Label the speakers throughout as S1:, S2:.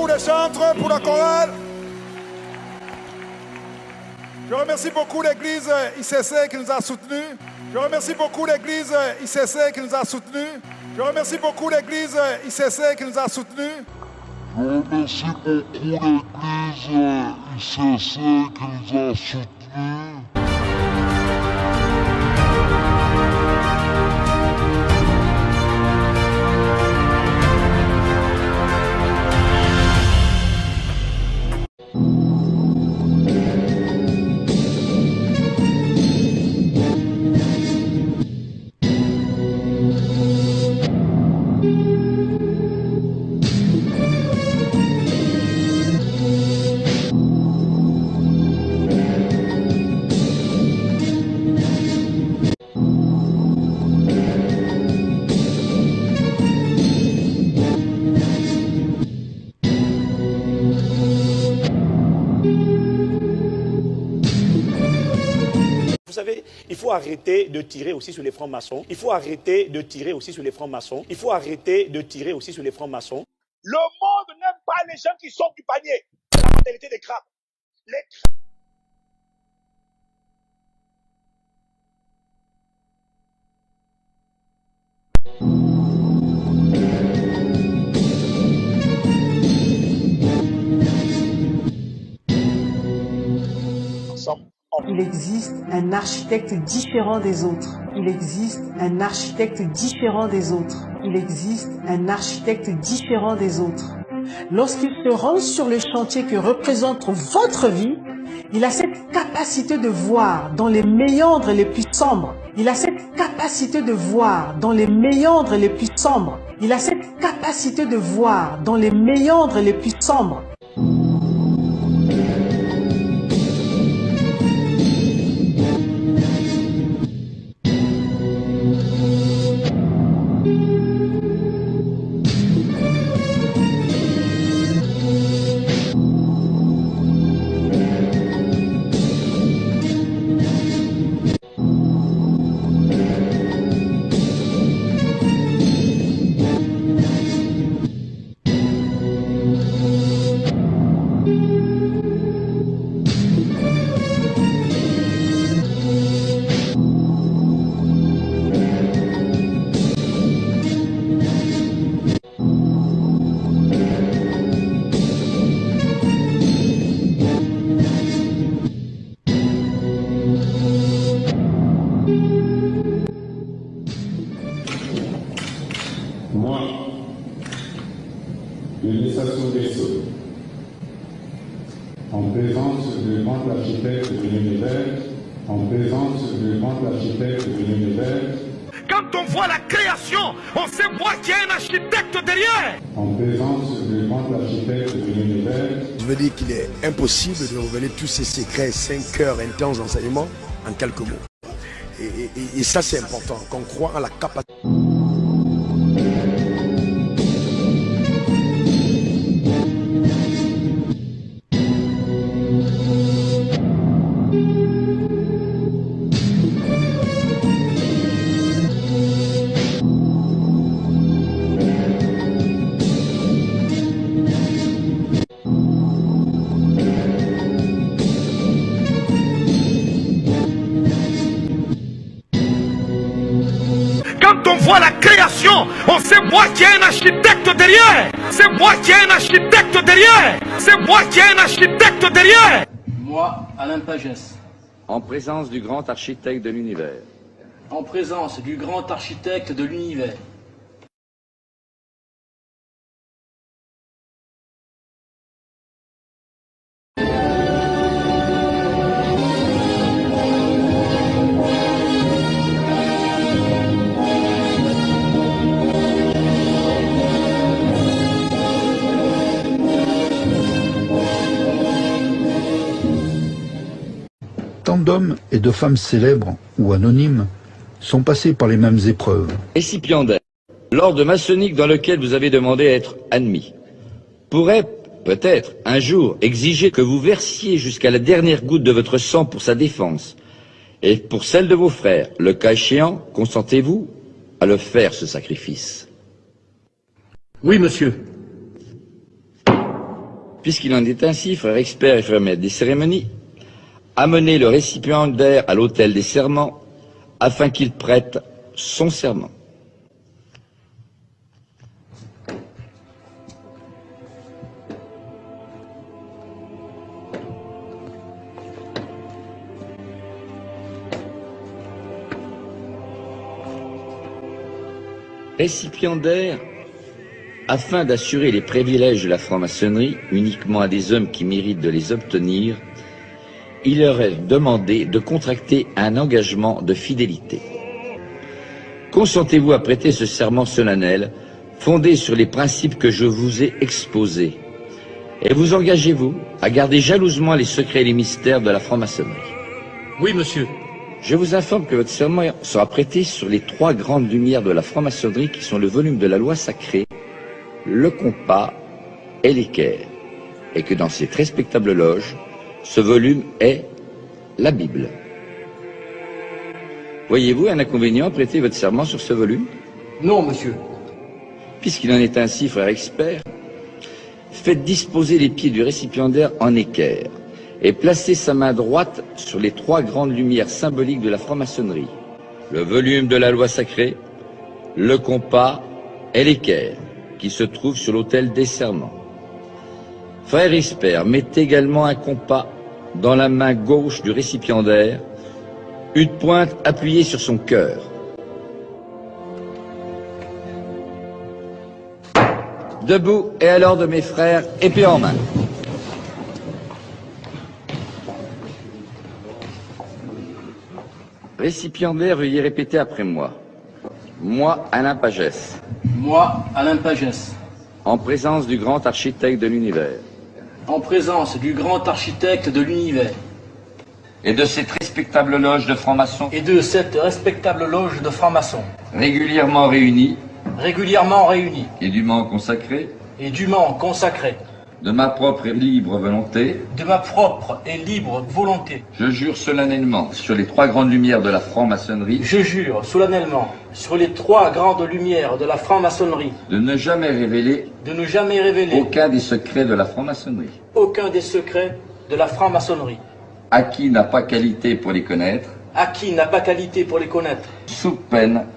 S1: beaucoup les chantres pour la chorale. Je remercie beaucoup l'église ICC qui nous a soutenus. Je remercie beaucoup l'église ICC qui nous a soutenus. Je remercie beaucoup l'église ICC qui nous a soutenus.
S2: Je remercie beaucoup l'église ICC qui nous a soutenus.
S3: Vous savez, il faut arrêter de tirer aussi sur les francs-maçons. Il faut arrêter de tirer aussi sur les francs-maçons. Il faut arrêter de tirer aussi sur les francs-maçons.
S4: Le monde n'aime pas les gens qui sortent du panier. C'est la mentalité des crabes. Les crabes.
S5: Il existe un architecte différent des autres. Il existe un architecte différent des autres. Il existe un architecte différent des autres. Lorsqu'il se rend sur le chantier que représente votre vie, il a cette capacité de voir dans les méandres les plus sombres. Il a cette capacité de voir dans les méandres les plus sombres. Il a cette capacité de voir dans les méandres les plus sombres.
S6: Moi, Denis Sassou Nguesso, en présence du grand architecte de l'univers, en présence du grand architecte de l'univers,
S4: quand on voit la création, on sait voir qu'il y a un architecte derrière.
S6: en présence du grand architecte de l'univers,
S7: Je veux dire qu'il est impossible de révéler tous ces secrets, 5 heures intenses d'enseignement en quelques mots. Et ça c'est important, qu'on croit en la capacité.
S4: Quand on voit la création, on sait voir qu'il y a un architecte derrière. C'est voir qu'il y a un architecte derrière. C'est voir qu'il y a un architecte derrière.
S8: Moi, Alain Pagès.
S9: En présence du grand architecte de l'univers.
S8: En présence du grand architecte de l'univers.
S10: Tant d'hommes et de femmes célèbres ou anonymes sont passés par les mêmes épreuves.
S9: Récipiendaire, l'ordre maçonnique dans lequel vous avez demandé à être admis, pourrait peut-être un jour exiger que vous versiez jusqu'à la dernière goutte de votre sang pour sa défense et pour celle de vos frères. Le cas échéant, consentez-vous à le faire, ce sacrifice?
S8: Oui, monsieur.
S9: Puisqu'il en est ainsi, frères experts et frères maîtres des cérémonies, amenez le récipiendaire à l'autel des serments afin qu'il prête son serment. Récipiendaire, afin d'assurer les privilèges de la franc-maçonnerie uniquement à des hommes qui méritent de les obtenir, il leur est demandé de contracter un engagement de fidélité. Consentez-vous à prêter ce serment solennel fondé sur les principes que je vous ai exposés et vous engagez-vous à garder jalousement les secrets et les mystères de la franc-maçonnerie?
S8: Oui, monsieur.
S9: Je vous informe que votre serment sera prêté sur les 3 grandes lumières de la franc-maçonnerie qui sont le volume de la loi sacrée, le compas et l'équerre, et que dans cette respectable loge, ce volume est la Bible. Voyez-vous un inconvénient à prêter votre serment sur ce volume?
S8: Non, monsieur.
S9: Puisqu'il en est ainsi, frère expert, faites disposer les pieds du récipiendaire en équerre et placez sa main droite sur les 3 grandes lumières symboliques de la franc-maçonnerie, le volume de la loi sacrée, le compas et l'équerre, qui se trouve sur l'autel des serments. Frère expert, mettez également un compas dans la main gauche du récipiendaire, une pointe appuyée sur son cœur. Debout et à l'ordre de mes frères, épée en main. Récipiendaire, veuillez répéter après moi. Moi, Alain Pagès.
S8: Moi, Alain Pagès.
S9: En présence du grand architecte de l'univers.
S8: En présence du grand architecte de l'univers.
S9: Et de cette respectable loge de francs-maçons.
S8: Et de cette respectable loge de francs-maçons.
S9: Régulièrement réunis.
S8: Régulièrement réunis.
S9: Et dûment consacrés.
S8: Et dûment consacrés.
S9: De ma propre et libre volonté.
S8: De ma propre et libre volonté.
S9: Je jure solennellement sur les 3 grandes lumières de la franc-maçonnerie.
S8: Je jure solennellement sur les 3 grandes lumières de la franc-maçonnerie.
S9: De ne jamais révéler.
S8: De ne jamais révéler.
S9: Aucun des secrets de la franc-maçonnerie.
S8: Aucun des secrets de la franc-maçonnerie.
S9: À qui n'a pas qualité pour les connaître.
S8: À qui n'a pas qualité pour les connaître.
S9: Sous peine.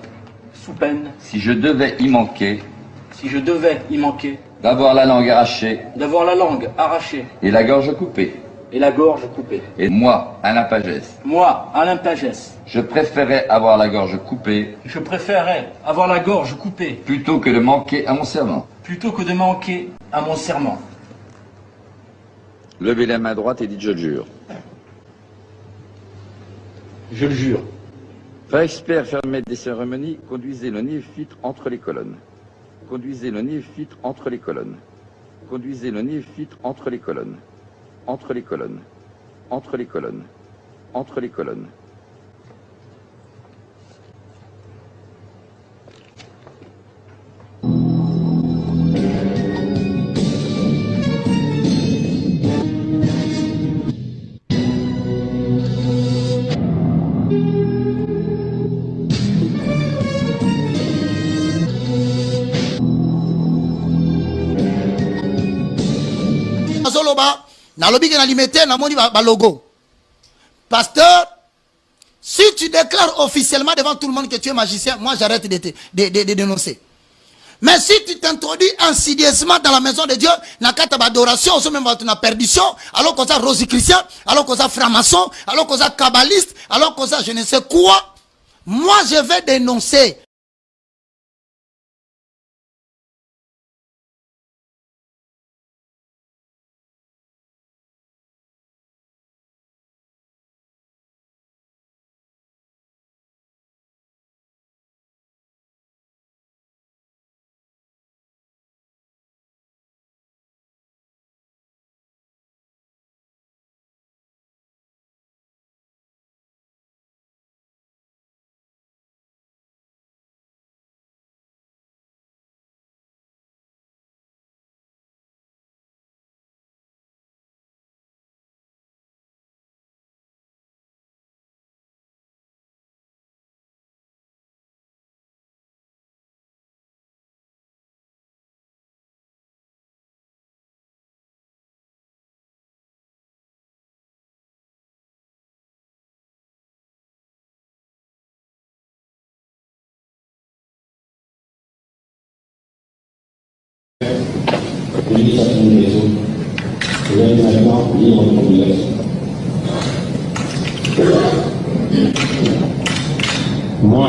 S8: Sous peine.
S9: Si je devais y manquer.
S8: Si je devais y manquer.
S9: D'avoir la langue arrachée.
S8: D'avoir la langue arrachée.
S9: Et la gorge coupée.
S8: Et la gorge coupée.
S9: Et moi, Alain Pagès.
S8: Moi, Alain Pagès.
S9: Je préférais avoir la gorge coupée.
S8: Je préférerais avoir la gorge coupée.
S9: Plutôt que de manquer à mon serment.
S8: Plutôt que de manquer à mon serment.
S9: Levez la main droite et dites je le jure.
S8: Je le jure.
S9: Frère expert, frère maître des cérémonies, conduisez le néophyte entre les colonnes. Conduisez le néophyte entre les colonnes. Conduisez le néophyte entre les colonnes. Entre les colonnes. Entre les colonnes. Entre les colonnes.
S11: logo. Pasteur, si tu déclares officiellement devant tout le monde que tu es magicien, moi j'arrête de dénoncer. Mais si tu t'introduis insidieusement dans la maison de Dieu, dans la adoration, on se met dans la perdition, alors qu'on a rosichristien, alors qu'on a franc-maçon, alors qu'on a kabbaliste, alors qu'on a je ne sais quoi, moi je vais dénoncer.
S6: L'initiation des autres. Je vais maintenant lire votre obligation. Moi,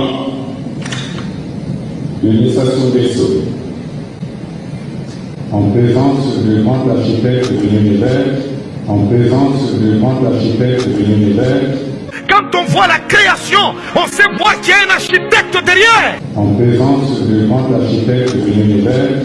S6: l'initiation des autres, en présence du grand architecte de l'univers, en présence du grand architecte de l'univers,
S4: Quand on voit la création, on sait moi qu'il y a un architecte derrière.
S6: en présence du grand architecte de l'univers,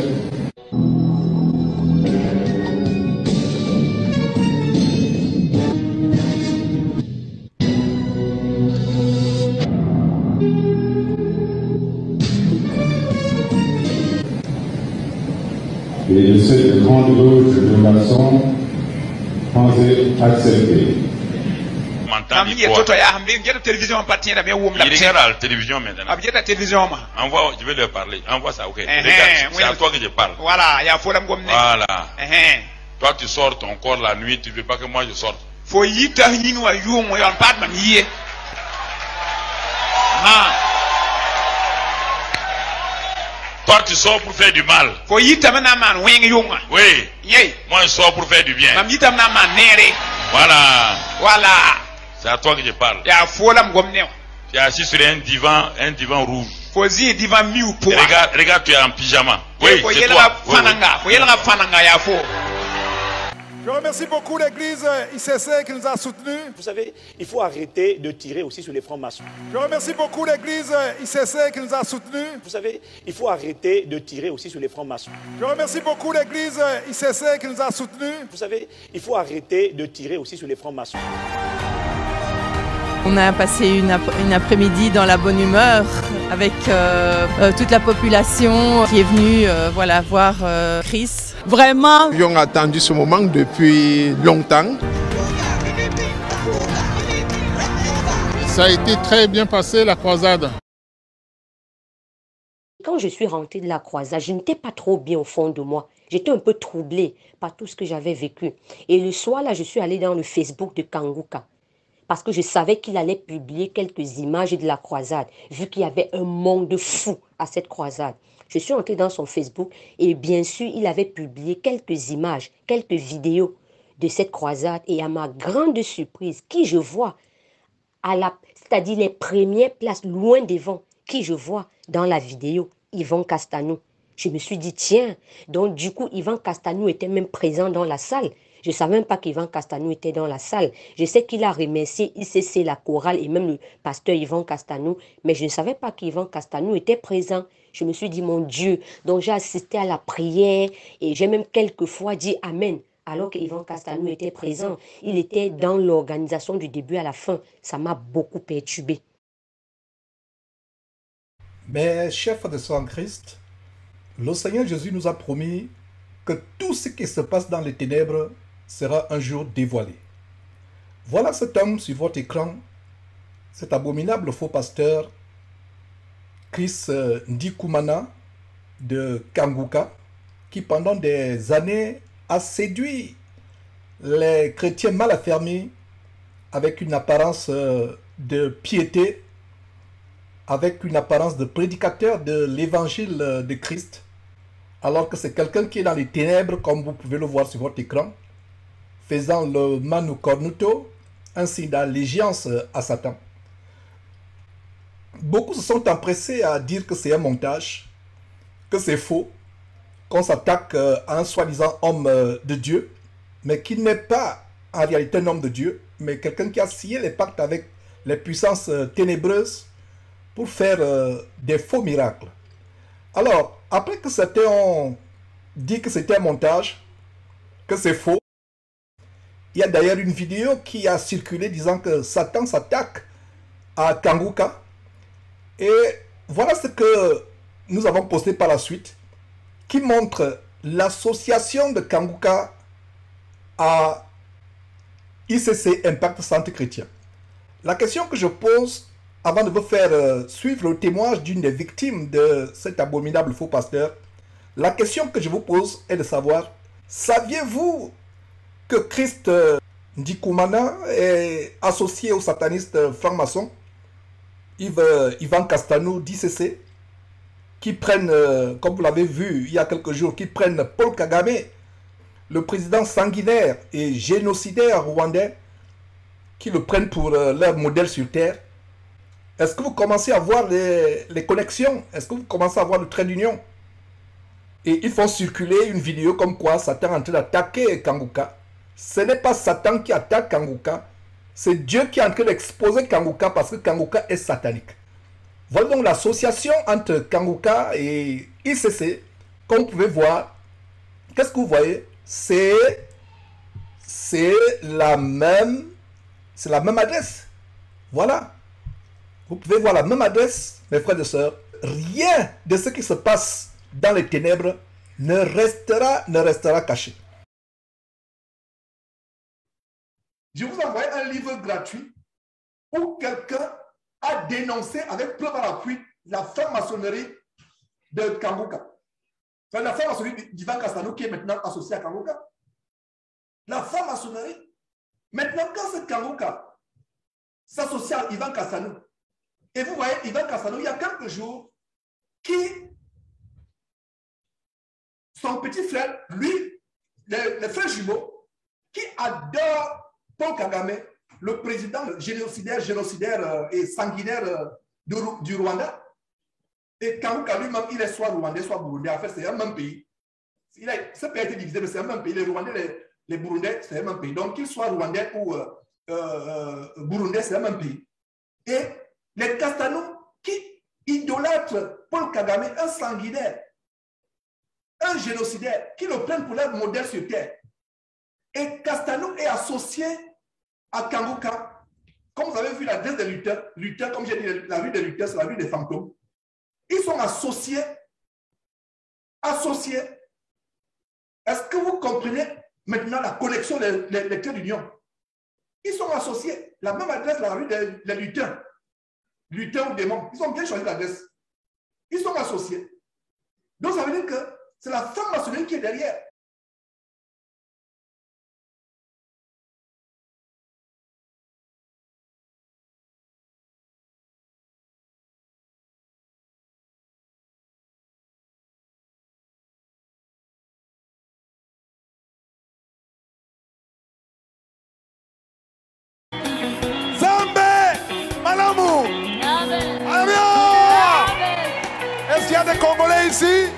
S6: et de cette grande loge de maçons, pensez accepter.
S12: Il regarde la télévision maintenant. Envoie, je vais leur parler. Envoie ça, ok. Regarde, c'est à toi que je parle. Voilà. Toi, tu sors ton corps la nuit, tu ne veux pas que moi je sorte. Toi, tu sors pour faire du mal. Oui. Moi, je sors pour faire du bien. Voilà. C'est à toi que je parle. Tu es assis sur un divan rouge. Regarde, tu es en pyjama. Oui, c'est toi.
S1: Je remercie beaucoup l'Église ICC qui nous a soutenus.
S3: Vous savez, il faut arrêter de tirer aussi sur les francs-maçons.
S1: Je remercie beaucoup l'Église ICC qui nous a soutenus.
S3: Vous savez, il faut arrêter de tirer aussi sur les francs-maçons.
S1: Je remercie beaucoup l'Église ICC qui nous a soutenus.
S3: Vous savez, il faut arrêter de tirer aussi sur les francs-maçons.
S13: On a passé une après-midi dans la bonne humeur avec toute la population qui est venue voir Chris. Vraiment.
S14: Nous avons attendu ce moment depuis longtemps. Ça a été très bien passé la croisade.
S15: Quand je suis rentrée de la croisade, je n'étais pas trop bien au fond de moi. J'étais un peu troublée par tout ce que j'avais vécu. Et le soir, là, je suis allée dans le Facebook de Kanguka. Parce que je savais qu'il allait publier quelques images de la croisade, vu qu'il y avait un monde fou à cette croisade. Je suis entrée dans son Facebook et bien sûr, il avait publié quelques images, quelques vidéos de cette croisade. Et à ma grande surprise, qui je vois, c'est-à-dire les premières places, loin devant, qui je vois dans la vidéo, Yvan Castanou. Je me suis dit, tiens, donc du coup, Yvan Castanou était même présent dans la salle. Je ne savais même pas qu'Yvan Castanou était dans la salle. Je sais qu'il a remercié ICC, la chorale et même le pasteur Yvan Castanou, mais je ne savais pas qu'Yvan Castanou était présent. Je me suis dit, mon Dieu, donc j'ai assisté à la prière et j'ai même quelquefois dit Amen. Alors qu'Yvan Castanou était présent, il était dans l'organisation du début à la fin. Ça m'a beaucoup perturbé.
S16: Mais chers de sang en Christ, le Seigneur Jésus nous a promis que tout ce qui se passe dans les ténèbres sera un jour dévoilé. Voilà cet homme sur votre écran, cet abominable faux pasteur, Chris Ndikumana de Kanguka, qui pendant des années a séduit les chrétiens mal affermis avec une apparence de piété, avec une apparence de prédicateur de l'évangile de Christ, alors que c'est quelqu'un qui est dans les ténèbres, comme vous pouvez le voir sur votre écran, faisant le Manu Cornuto, un signe d'allégeance à Satan. Beaucoup se sont empressés à dire que c'est un montage, que c'est faux, qu'on s'attaque à un soi-disant homme de Dieu, mais qui n'est pas en réalité un homme de Dieu, mais quelqu'un qui a scié les pactes avec les puissances ténébreuses pour faire des faux miracles. Alors, après que certains ont dit que c'était un montage, que c'est faux, il y a d'ailleurs une vidéo qui a circulé disant que Satan s'attaque à Kanguka. Et voilà ce que nous avons posté par la suite, qui montre l'association de Kanguka à ICC Impact Centre Chrétien. La question que je pose, avant de vous faire suivre le témoignage d'une des victimes de cet abominable faux pasteur, la question que je vous pose est de savoir, saviez-vous que Christ Ndikumana est associé au sataniste franc-maçon Yvan Castanou d'ICC? qui prennent, comme vous l'avez vu il y a quelques jours, qui prennent Paul Kagame, le président sanguinaire et génocidaire rwandais, qui le prennent pour leur modèle sur terre. Est-ce que vous commencez à voir les connexions? Est-ce que vous commencez à voir le trait d'union? Et ils font circuler une vidéo comme quoi Satan est en train d'attaquer Kanguka. Ce n'est pas Satan qui attaque Kanguka, c'est Dieu qui est en train d'exposer Kanguka parce que Kanguka est satanique. Voilà donc l'association entre Kanguka et ICC. Comme vous pouvez voir, qu'est-ce que vous voyez? C'est la même adresse. Voilà. Vous pouvez voir la même adresse, mes frères et sœurs. Rien de ce qui se passe dans les ténèbres ne restera caché. Je vous envoie un livre gratuit où quelqu'un a dénoncé avec preuve à l'appui la franc-maçonnerie de Kanguka. Enfin, la franc-maçonnerie d'Ivan Castanou qui est maintenant associée à Kanguka. La franc-maçonnerie, maintenant quand ce Kanguka s'associe à Ivan Castanou, et vous voyez Ivan Castanou, il y a quelques jours, qui, son petit frère, lui, le frère jumeau, qui adore Paul Kagame, le président génocidaire et sanguinaire du Rwanda. Et Kanguka lui-même, il est soit rwandais, soit burundais. En fait, c'est un même pays. Ce pays a été divisé, mais c'est un même pays. Les Rwandais, les Burundais, c'est un même pays. Donc, qu'il soit rwandais ou burundais, c'est un même pays. Et les Castanou qui idolâtrent Paul Kagame, un sanguinaire, un génocidaire, qui le prennent pour leur modèle sur terre. Et Castanou est associé à Kanguka. Comme vous avez vu l'adresse des lutteurs, comme j'ai dit, la rue des lutteurs, c'est la rue des fantômes. Ils sont associés. Est-ce que vous comprenez maintenant la connexion des traits d'union? Ils sont associés. La même adresse, la rue des lutteurs. Lutteurs ou démons. Ils ont bien choisi l'adresse. Ils sont associés. Donc ça veut dire que c'est la franc-maçonnerie qui est derrière.
S1: Est-ce qu'il y a des Congolais ici?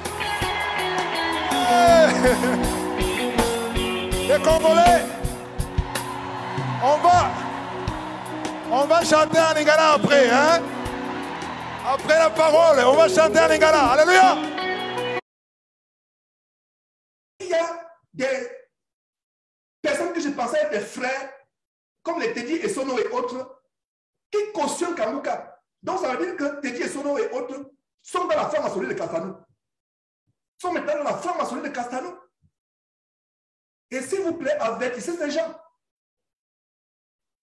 S1: Les Congolais, on va chanter en lingala après, hein? Après la parole, on va chanter en lingala. Alléluia!
S16: Il y a des personnes que je pensais être des frères, comme les Teddy et Sono et autres, qui cautionnent Kanguka. Donc ça veut dire que Teddy et Sono et autres sont dans la franc-maçonnerie de Castanou. Sont maintenant dans la franc-maçonnerie de Castanou. Et s'il vous plaît, avertissez ces gens.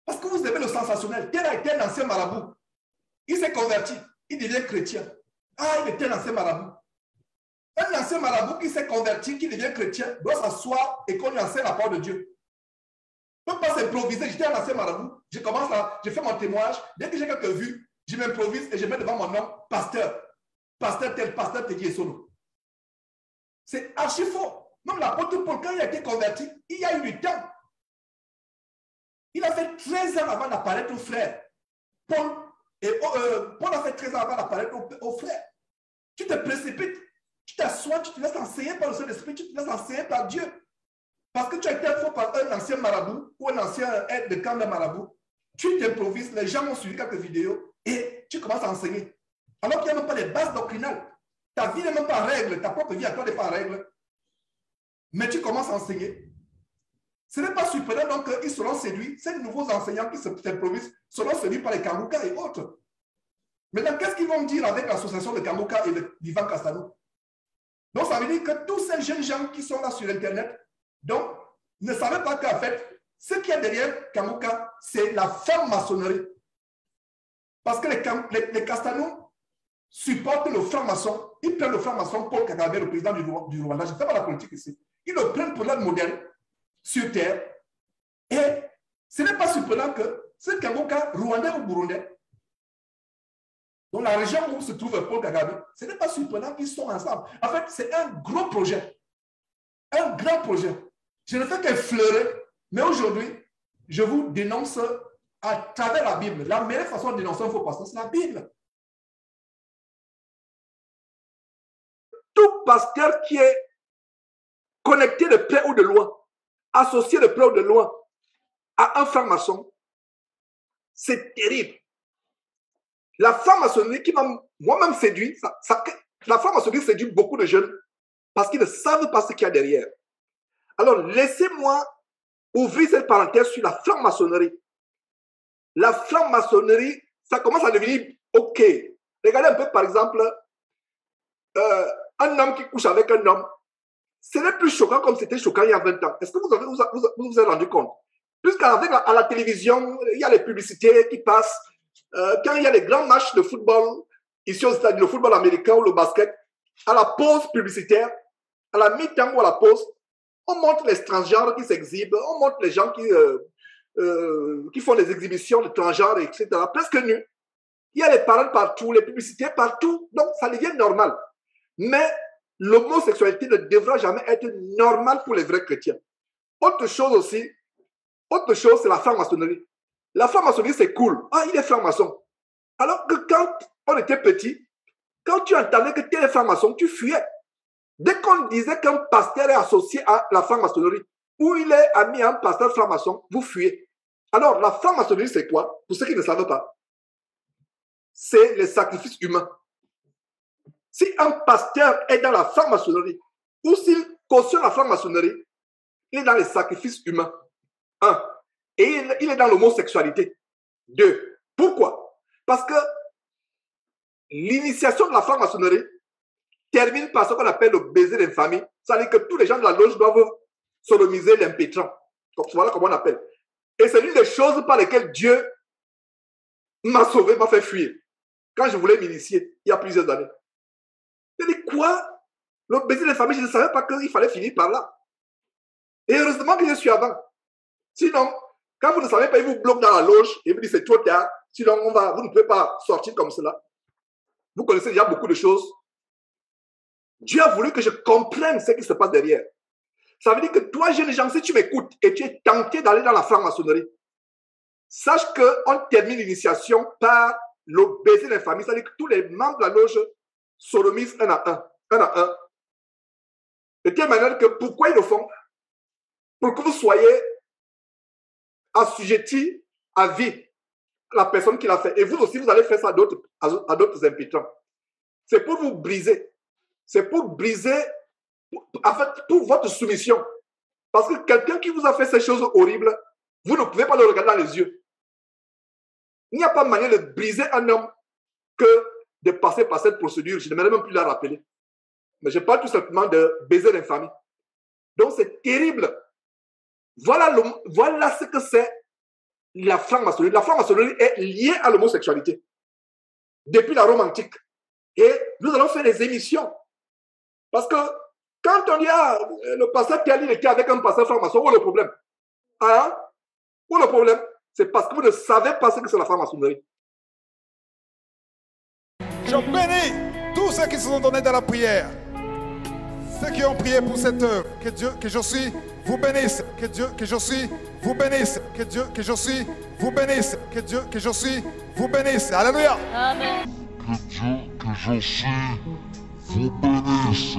S16: Parce que vous aimez le sensationnel. Tel a été un ancien marabout. Il s'est converti. Il devient chrétien. Ah, il était un ancien marabout. Un ancien marabout qui s'est converti, qui devient chrétien, doit s'asseoir et qu'on lui enseigne la parole de Dieu. On ne peut pas s'improviser. J'étais un ancien marabout. Je commence là, je fais mon témoignage. Dès que j'ai quelques vues, je m'improvise et je mets devant mon nom pasteur. Pasteur tel, pasteur Teddy et Sono. C'est archi faux. Même l'apôtre Paul, quand il a été converti, il y a eu du temps. Il a fait 13 ans avant d'apparaître aux frères. Paul a fait 13 ans avant d'apparaître aux frères. Tu te précipites, tu t'assois, tu te laisses enseigner par le Saint-Esprit, tu te laisses enseigner par Dieu. Parce que tu as été faux par un ancien marabout ou un ancien aide de camp de marabout. Tu t'improvises, les gens ont suivi quelques vidéos et tu commences à enseigner. Alors qu'il n'y a même pas les bases doctrinales. Ta vie n'est même pas en règle, ta propre vie à toi n'est pas en règle. Mais tu commences à enseigner. Ce n'est pas surprenant donc qu'ils seront séduits, ces nouveaux enseignants qui s'improvisent seront séduits par les Kanguka et autres. Maintenant, qu'est-ce qu'ils vont dire avec l'association de Kanguka et d'Ivan Castanou? Donc, ça veut dire que tous ces jeunes gens qui sont là sur Internet, donc, ne savaient pas qu'en fait, ce qu'il y a derrière Kanguka, c'est la franc-maçonnerie. Parce que les Castanou supportent le franc-maçon. Ils prennent le franc-maçon Paul Kagame, le président du Rwanda. Je ne fais pas la politique ici. Ils le prennent pour leur modèle sur terre. Et ce n'est pas surprenant que ce Kanguka, rwandais ou burundais, Donc la région où se trouve Paul Kagame, ce n'est pas surprenant qu'ils sont ensemble. En fait, c'est un gros projet. Un grand projet. Je ne fais qu'effleurer, mais aujourd'hui, je vous dénonce à travers la Bible. La meilleure façon de dénoncer un faux pasteur, c'est la Bible. Tout pasteur qui est connecté de près ou de loin, associé de près ou de loin à un franc-maçon, c'est terrible. La franc-maçonnerie qui m'a moi-même séduit, la franc-maçonnerie séduit beaucoup de jeunes parce qu'ils ne savent pas ce qu'il y a derrière. Alors, laissez-moi ouvrir cette parenthèse sur la franc-maçonnerie. La franc-maçonnerie, ça commence à devenir OK. Regardez un peu, par exemple, un homme qui couche avec un homme. Ce n'est plus choquant comme c'était choquant il y a 20 ans. Est-ce que vous vous êtes rendu compte? Puisqu'à la télévision, il y a les publicités qui passent. Quand il y a les grands matchs de football, ici aux États-Unis, le football américain ou le basket, à la pause publicitaire, à la mi-temps ou à la pause, on montre les transgenres qui s'exhibent, on montre les gens qui font des exhibitions de transgenres, etc., presque nus. Il y a les paroles partout, les publicités partout, donc ça devient normal. Mais l'homosexualité ne devra jamais être normale pour les vrais chrétiens. Autre chose aussi, c'est la franc-maçonnerie. La franc-maçonnerie, c'est cool. Ah, il est franc-maçon. Alors que quand on était petit, quand tu entendais que tu es franc-maçon, tu fuyais. Dès qu'on disait qu'un pasteur est associé à la franc-maçonnerie, ou il est ami à un pasteur franc-maçon, vous fuyez. Alors, la franc-maçonnerie, c'est quoi? Pour ceux qui ne savent pas, c'est les sacrifices humains. Si un pasteur est dans la franc-maçonnerie, ou s'il cautionne la franc-maçonnerie, il est dans les sacrifices humains. 1. Et il est dans l'homosexualité. 2. Pourquoi? Parce que l'initiation de la franc-maçonnerie termine par ce qu'on appelle le baiser d'infamie. C'est-à-dire que tous les gens de la loge doivent sodomiser l'impétrant. Voilà comment on appelle. Et c'est l'une des choses par lesquelles Dieu m'a sauvé, m'a fait fuir. Quand je voulais m'initier, il y a plusieurs années. Je dis quoi? Le baiser d'infamie, je ne savais pas qu'il fallait finir par là. Et heureusement que je suis avant. Sinon, quand vous ne savez pas, il vous bloque dans la loge et vous dit c'est trop tard. Sinon, vous ne pouvez pas sortir comme cela. Vous connaissez déjà beaucoup de choses. Dieu a voulu que je comprenne ce qui se passe derrière. Ça veut dire que toi, jeune gens, si tu m'écoutes et tu es tenté d'aller dans la franc-maçonnerie, sache qu'on termine l'initiation par le baiser d'infamie. C'est-à-dire que tous les membres de la loge sodomisent un à un. De telle manière que pourquoi ils le font? Pour que vous soyez assujetti à vie la personne qui l'a fait. Et vous aussi, vous allez faire ça à d'autres impétrants. C'est pour vous briser. C'est pour briser, en fait, pour votre soumission. Parce que quelqu'un qui vous a fait ces choses horribles, vous ne pouvez pas le regarder dans les yeux. Il n'y a pas manière de briser un homme que de passer par cette procédure. Je n'aimerais même plus la rappeler. Mais je parle tout simplement de baiser l'infamie. Donc c'est terrible. Voilà ce que c'est la franc-maçonnerie. La franc-maçonnerie est liée à l'homosexualité. Depuis la Rome antique. Et nous allons faire des émissions. Parce que quand on dit, le pasteur Kelly était avec un pasteur franc-maçon, où est le problème? Hein? Où est le problème? C'est parce que vous ne savez pas ce que c'est la franc-maçonnerie.
S1: Je bénis tous ceux qui se sont donnés dans la prière. Ceux qui ont prié pour cette œuvre. Que Dieu, que je suis, vous bénisse. Que Dieu, que je suis, vous bénisse. Que Dieu, que je suis, vous bénisse. Que Dieu, que je suis, vous bénisse. Alléluia.
S2: Amen. Que Dieu, que je suis, vous bénisse.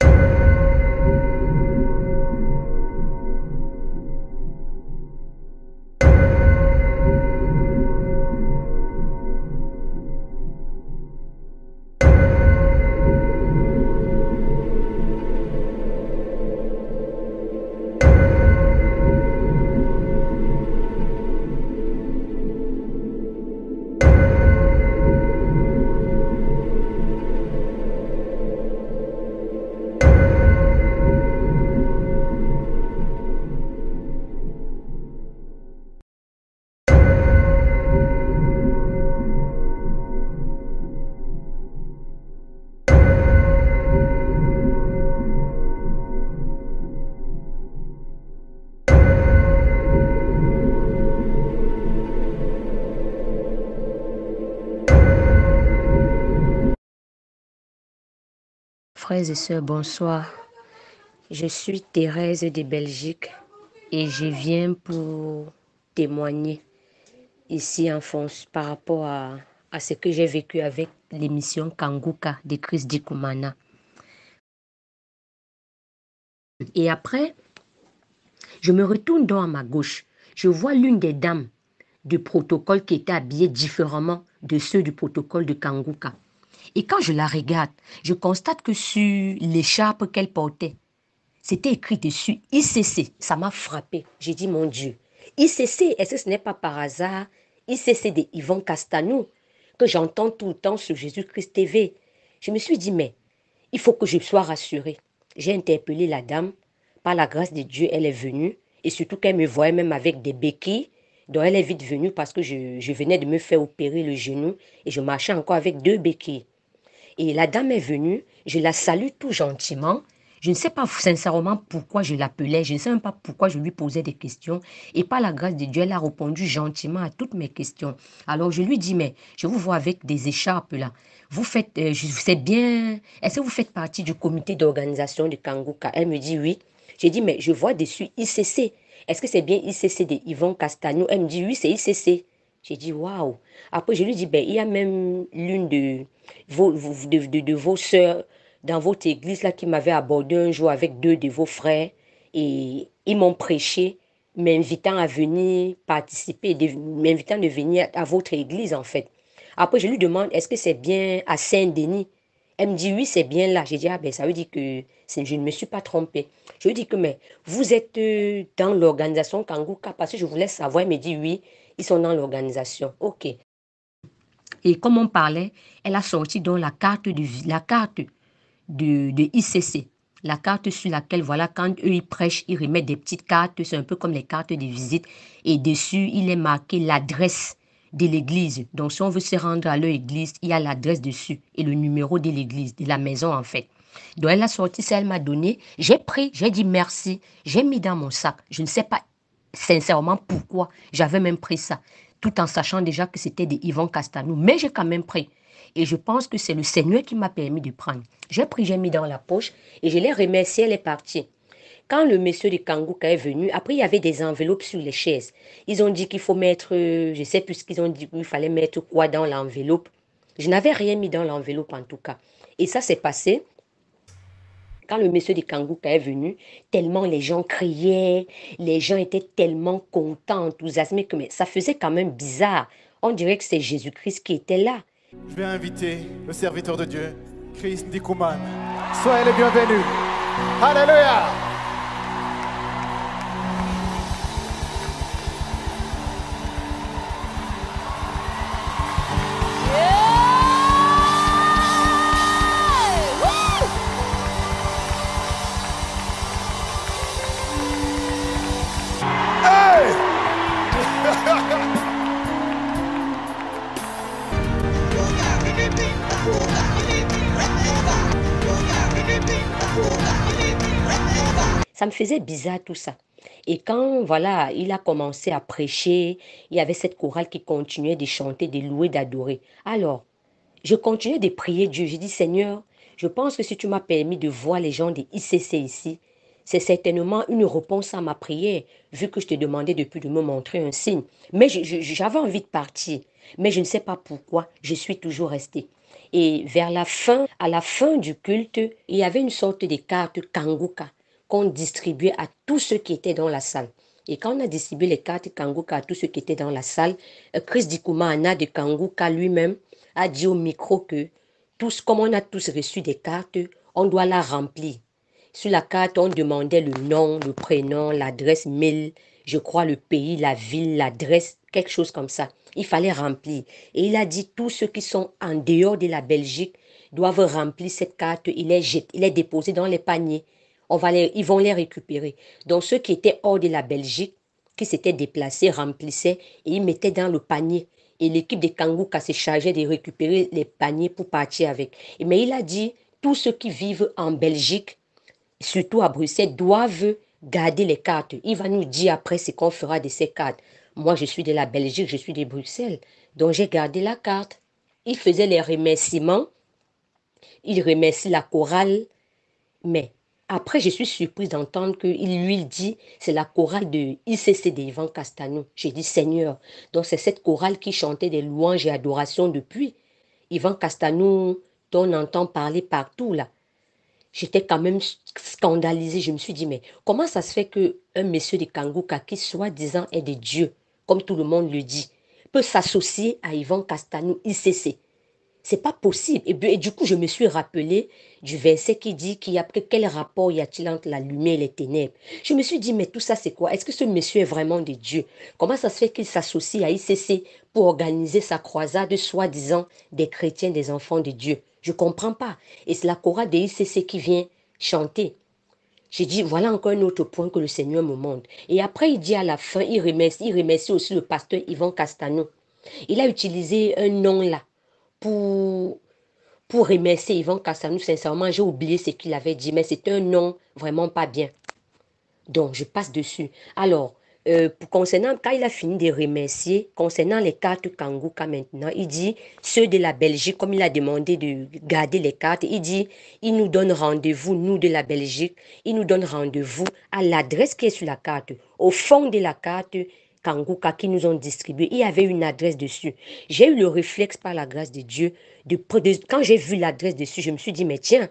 S15: frères et sœurs, bonsoir. Je suis Thérèse de Belgique et je viens pour témoigner ici en France par rapport à ce que j'ai vécu avec l'émission Kanguka de Chris Ndikumana. Et après, je me retourne donc à ma gauche. Je vois l'une des dames du protocole qui était habillée différemment de ceux du protocole de Kanguka. Et quand je la regarde, je constate que sur l'écharpe qu'elle portait, c'était écrit dessus ICC. Ça m'a frappé. J'ai dit, mon Dieu, ICC, est-ce que ce n'est pas par hasard ICC de Yvon Castanou que j'entends tout le temps sur Jésus-Christ TV? Je me suis dit, mais il faut que je sois rassurée. J'ai interpellé la dame. Par la grâce de Dieu, elle est venue. Et surtout qu'elle me voyait même avec des béquilles. Donc elle est vite venue parce que je venais de me faire opérer le genou. Et je marchais encore avec 2 béquilles. Et la dame est venue. Je la salue tout gentiment. Je ne sais pas sincèrement pourquoi je l'appelais. Je ne sais même pas pourquoi je lui posais des questions. Et par la grâce de Dieu, elle a répondu gentiment à toutes mes questions. Alors je lui dis, mais je vous vois avec des écharpes là. Vous faites, je sais bien, est-ce que vous faites partie du comité d'organisation de Kanguka? Elle me dit oui. J'ai dit, mais je vois dessus ICC. Est-ce que c'est bien ICC de Yvon Castanou? Elle me dit oui, c'est ICC. J'ai dit waouh. Après, je lui dis, ben, il y a même l'une de vos sœurs dans votre église là qui m'avait abordé un jour avec 2 de vos frères. Et ils m'ont prêché, m'invitant à venir participer, m'invitant de venir à votre église en fait. Après, je lui demande, est-ce que c'est bien à Saint-Denis? Elle me dit, oui, c'est bien là. J'ai dit, ah ben, ça veut dire que je ne me suis pas trompée. Je lui dis que, mais vous êtes dans l'organisation Kanguka parce que je voulais savoir. Elle me dit, oui, ils sont dans l'organisation. OK. Et comme on parlait, elle a sorti donc la carte de ICC. La carte sur laquelle, voilà, quand eux, ils prêchent, ils remettent des petites cartes. C'est un peu comme les cartes de visite. Et dessus, il est marqué l'adresse de l'église. Donc, si on veut se rendre à leur église, il y a l'adresse dessus et le numéro de l'église, de la maison en fait. Donc, elle a sorti ça, elle m'a donné. J'ai pris, j'ai dit merci, j'ai mis dans mon sac. Je ne sais pas sincèrement pourquoi j'avais même pris ça, tout en sachant déjà que c'était de Yvon Castanou. Mais j'ai quand même pris. Et je pense que c'est le Seigneur qui m'a permis de prendre. J'ai pris, j'ai mis dans la poche et je l'ai remercié, elle est partie. Quand le monsieur de Kanguka est venu, après il y avait des enveloppes sur les chaises. Ils ont dit qu'il faut mettre, je sais plus ce qu'ils ont dit, qu'il fallait mettre quoi dans l'enveloppe. Je n'avais rien mis dans l'enveloppe en tout cas. Et ça s'est passé quand le monsieur de Kanguka est venu, tellement les gens criaient, les gens étaient tellement contents, enthousiasmés, que mais ça faisait quand même bizarre. On dirait que c'est Jésus-Christ qui était là.
S17: Je vais inviter le serviteur de Dieu, Chris Ndikumana. Soyez les bienvenus. Alléluia.
S15: Ça me faisait bizarre tout ça. Et quand, voilà, il a commencé à prêcher, il y avait cette chorale qui continuait de chanter, de louer, d'adorer. Alors, je continuais de prier Dieu. J'ai dit, Seigneur, je pense que si tu m'as permis de voir les gens de ICC ici, c'est certainement une réponse à ma prière, vu que je te demandais depuis de me montrer un signe. Mais j'avais envie de partir, mais je ne sais pas pourquoi, je suis toujours restée. Et à la fin du culte, il y avait une sorte de carte Kanguka qu'on distribuait à tous ceux qui étaient dans la salle. Et quand on a distribué les cartes Kanguka à tous ceux qui étaient dans la salle, Chris Ndikumana de Kanguka lui-même a dit au micro que comme on a tous reçu des cartes, on doit la remplir. Sur la carte, on demandait le nom, le prénom, l'adresse mail, je crois le pays, la ville, l'adresse, quelque chose comme ça. Il fallait remplir. Et il a dit tous ceux qui sont en dehors de la Belgique doivent remplir cette carte. Il est déposé dans les paniers. Ils vont les récupérer. Donc ceux qui étaient hors de la Belgique, qui s'étaient déplacés, remplissaient et ils mettaient dans le panier. Et l'équipe de Kanguka se chargeait de récupérer les paniers pour partir avec. Mais il a dit, tous ceux qui vivent en Belgique, surtout à Bruxelles, doivent garder les cartes. Il va nous dire après ce qu'on fera de ces cartes. Moi, je suis de la Belgique, je suis de Bruxelles. Donc, j'ai gardé la carte. Il faisait les remerciements. Il remercie la chorale Mais après, je suis surprise d'entendre qu'il lui dit, c'est la chorale de ICC d'Yvan Castanou. J'ai dit, Seigneur, donc c'est cette chorale qui chantait des louanges et adorations depuis. Yvan Castanou, dont on entend parler partout là. J'étais quand même scandalisée. Je me suis dit, mais comment ça se fait qu'un monsieur de Kanguka, qui soi-disant est de Dieu, comme tout le monde le dit, peut s'associer à Yvan Castanou ICC? C'est pas possible. Et du coup, je me suis rappelé du verset qui dit quel rapport y a-t-il entre la lumière et les ténèbres? Je me suis dit, mais tout ça, c'est quoi? Est-ce que ce monsieur est vraiment de Dieu? Comment ça se fait qu'il s'associe à ICC pour organiser sa croisade, soi-disant, des chrétiens, des enfants de Dieu? Je ne comprends pas. Et c'est la chorale de ICC qui vient chanter. J'ai dit, voilà encore un autre point que le Seigneur me montre. Et après, il dit à la fin, il remercie aussi le pasteur Yvan Castanou. Il a utilisé un nom là pour remercier Yvan Castanou. Sincèrement, j'ai oublié ce qu'il avait dit, mais c'est un nom vraiment pas bien. Donc, je passe dessus. Alors, concernant, quand il a fini de remercier, concernant les cartes Kanguka maintenant, il dit, ceux de la Belgique, comme il a demandé de garder les cartes, il dit, il nous donne rendez-vous, nous de la Belgique, il nous donne rendez-vous à l'adresse qui est sur la carte. Au fond de la carte Kanguka qui nous ont distribué, il y avait une adresse dessus. J'ai eu le réflexe par la grâce de Dieu, quand j'ai vu l'adresse dessus, je me suis dit, mais tiens,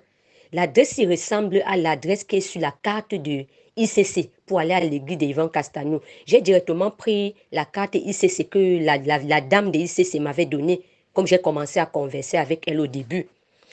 S15: l'adresse il ressemble à l'adresse qui est sur la carte de ICC pour aller à l'église d'Yvan Castanou. J'ai directement pris la carte ICC que la dame de ICC m'avait donnée, comme j'ai commencé à converser avec elle au début.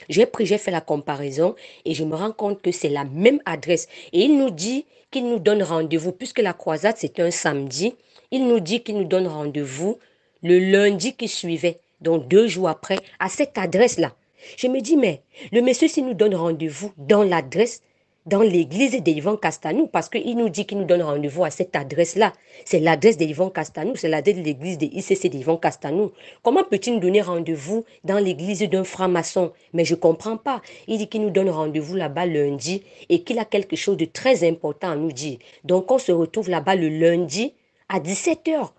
S15: J'ai fait la comparaison et je me rends compte que c'est la même adresse. Et il nous dit qu'il nous donne rendez-vous, puisque la croisade c'est un samedi, il nous dit qu'il nous donne rendez-vous le lundi qui suivait, donc 2 jours après, à cette adresse-là. Je me dis, mais le monsieur, s'il nous donne rendez-vous dans l'adresse, dans l'église d'Yvan Castanou, parce qu'il nous dit qu'il nous donne rendez-vous à cette adresse-là. C'est l'adresse d'Yvan Castanou, c'est l'adresse de l'église de ICC d'Yvan Castanou. Comment peut-il nous donner rendez-vous dans l'église d'un franc-maçon? Mais je ne comprends pas. Il dit qu'il nous donne rendez-vous là-bas lundi et qu'il a quelque chose de très important à nous dire. Donc on se retrouve là-bas le lundi à 17h.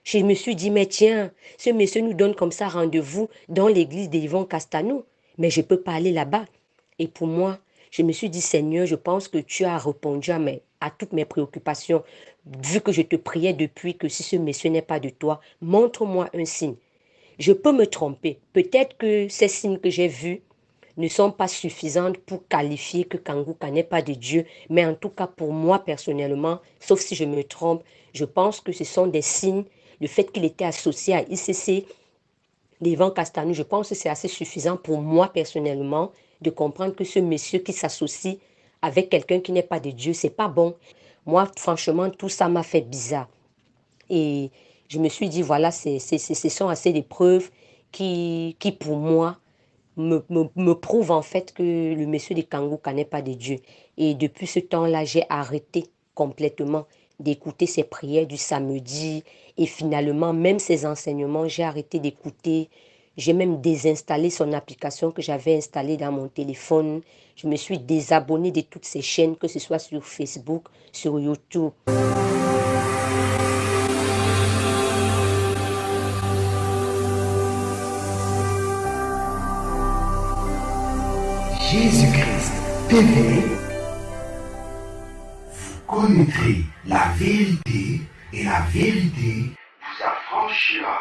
S15: Je me suis dit, mais tiens, ce monsieur nous donne comme ça rendez-vous dans l'église d'Yvan Castanou. Mais je ne peux pas aller là-bas. Et pour moi, je me suis dit, Seigneur, je pense que tu as répondu à toutes mes préoccupations. Vu que je te priais depuis que si ce monsieur n'est pas de toi, montre-moi un signe. Je peux me tromper. Peut-être que ces signes que j'ai vus ne sont pas suffisants pour qualifier que Kanguka n'est pas de Dieu. Mais en tout cas, pour moi personnellement, sauf si je me trompe, je pense que ce sont des signes. Le fait qu'il était associé à ICC d'Yvan Castanou, je pense que c'est assez suffisant pour moi personnellement de comprendre que ce monsieur qui s'associe avec quelqu'un qui n'est pas de Dieu, c'est pas bon. Moi, franchement, tout ça m'a fait bizarre. Et je me suis dit, voilà, ce sont assez des preuves qui pour moi, me prouvent en fait que le monsieur de Kanguka n'est pas de Dieu. Et depuis ce temps-là, j'ai arrêté complètement d'écouter ses prières du samedi. Et finalement, même ses enseignements, j'ai arrêté d'écouter. J'ai même désinstallé son application que j'avais installée dans mon téléphone. Je me suis désabonnée de toutes ces chaînes, que ce soit sur Facebook, sur YouTube.
S18: Jésus-Christ TV, vous connaîtrez la vérité et la vérité vous affranchira.